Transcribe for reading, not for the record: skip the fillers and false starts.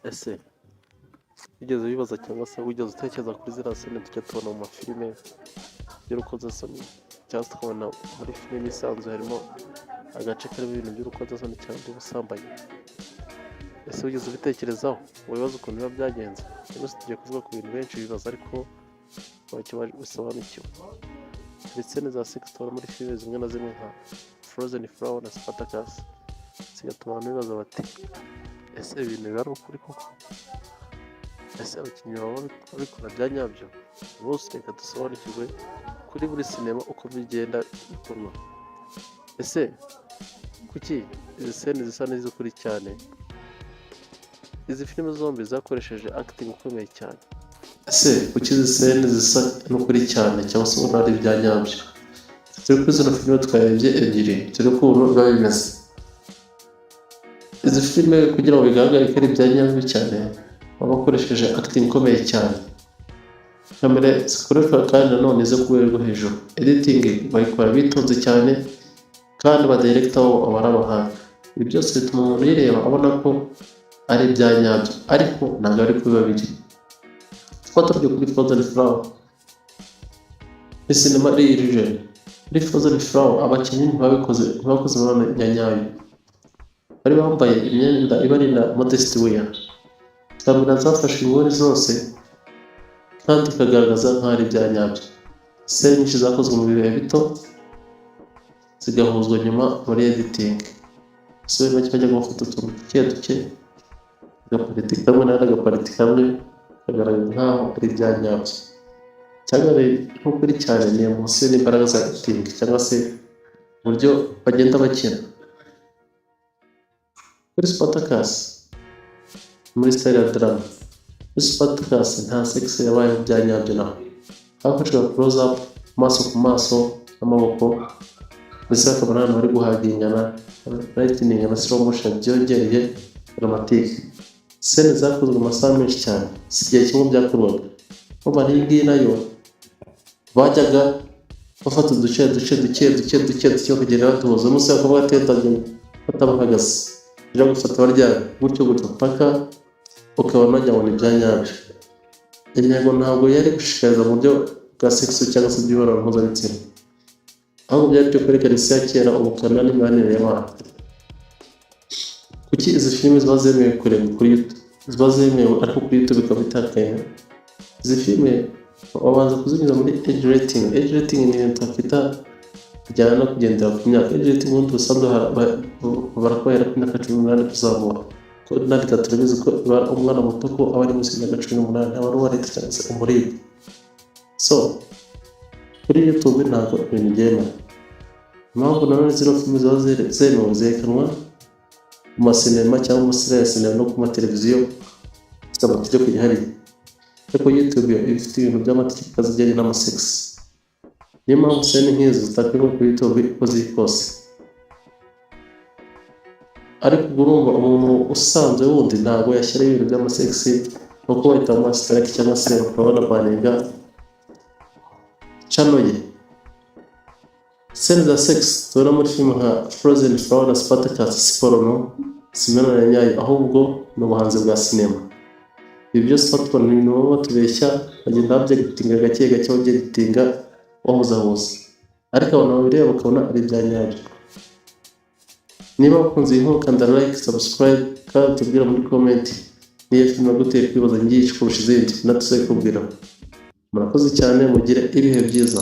Ese wigeze wibaza cyangwa se wigeze utekereza kuri ziriya sene tujya tubona mu mafilime y'urukozasoni cyangwa se tukabona muri filime isanzwe harimo agace karimo ibintu by'urukozasoni cyangwa ubusambanyi? Ese wigeze ubitekerezaho wibaza ukuntu biba byagenze? Rero tugiye kuvuga ku bintu benshi bibaza ariko bisobanukiwe. Hari sene za sex tubona muri filime zimwe na zimwe nka Frozen Flower na Spartacus zigatuma abantu bibaza bati ese ibintu biba ari ukuri koko? Ese abakinnyi baba babikora bya nyabyo? Bose reka dusobanukirwe kuri buri sinema uko bigenda bikorwa. Ese kuki izi sene zisa n'iz'ukuri cyane? Izi filime zombi zakoresheje acting ikomeye cyane. Ese kuki izi sene zisa n'ukuri cyane cyangwa se ubona ari ibya nyabyo? Turi kuri zino filime twarebye ebyiri turi ukuntu biba bimeze. Izi filime kugira ngo bigaragare ko ari ibya nyabyo cyane baba bakoresheje acting ikomeye cyane. Kamera zikoreshwa kandi nanone zo ku rwego rwo hejuru. Editing bayikora bitonze cyane kandi abadirector bo aba ari abahanga. Ibi byose bituma umuntu uyireba abona ko ari ibya nyabyo ariko ntabwo ari kubiba biri. Twaturutse kuri Frozen Flower ni sinema ari illusion. Muri Frozen Flower abakinnyi ntibakoze imibonano ya nyayo, bari bambaye imyenda ibarinda modesty wear. Kamera zafashe inguni zose kandi ikagaragaza nk'aho ari ibya nyabyo. Sene nyinshi zakozwe mu bihe bito zigahuzwa nyuma muri editing. So bajya gufata utuntu duke agapariti kamwe n'agapariti kamwe kagaragaza nk'aho ari ibya nyabyo. Cyangwa nk'ukuri cyane ni munsi n'imbaraga za editing cyangwa se uburyo bagenda bakina. Kuri Spartacus muri style ya drama, muri Spartacus nta sex yabaye mu bya nyabyo naho. Hafashwe close up maso ku maso n'amaboko ndetse hakaba n'abantu bari guhagingana, lightning na slow motion byongereye dramatique. Sene zakozwe amasaha menshi cyane si igihe kimwe byakorwaga. Kuba iyi nayo bajyaga bafata uduce kugera batubuza umunsi bakaba batetanye batabahagaze byo gufata barya gutyo paka ukabona bajyabona ibya nyabyo. Intego ntabwo yari gushishikariza mu buryo bwa sex cyangwa se by'imibonano mpuzabitsina, ahubwo byari byo kwerekana isi ya kera, ubukana n'imibanire y'abantu. Kuki izi filime ziba zemewe kureba kuri YouTube? Ziba zemewe ariko kuri YouTube bikaba bitakaye. Izi filime babanza kuzinyuza muri age rating. Age rating ni ibintu twakita bijyana no kugendera ku myaka. Age rating ubundi ubusanzwe barakwahera ku myaka 18 kuzamura. Natwe turabizi ko umwana muto ko aba ari munsi y'imyaka 18 aba ari uwa leta cyangwa se umuribwa. So kuri YouTube ntabwo ibintu byemewe. Impamvu nanone zino filime ziba zemewe zerekanwa mu masinema cyangwa mu masire ya sinema no ku mateleviziyo zifite amategeko yihariye. Ariko YouTube yo ifite ibintu by'amategeko azijyanye n'amasex. Niyo mpamvu sene nk'izi zitakwiriye kuri YouTube uko ziri kose. Ariko urumva umuntu usanzwe wundi ntabwo yashyira ibintu by'amasex kuko bahita mu strike cyangwa se bakabona banenga channel ye. Sene za sex tubona muri filime nka Frozen Flower na Spartacus siporo no simena ya nyayo, ahubwo ni ubuhanzi bwa sinema. Ibi byose tubona ibintu baba batubeshya bagenda babyegitinga gake bageditinga wahuzahuza, ariko abantu babireba bakabona ari ibya nyabyo. Niba ukunze iyi nkuru kanda like, subscribe kandi tubwira muri comment niyo filime gutera kwibaza ngiye kurusha izindi natwe kubwira. Murakoze cyane, mugire ibihe byiza.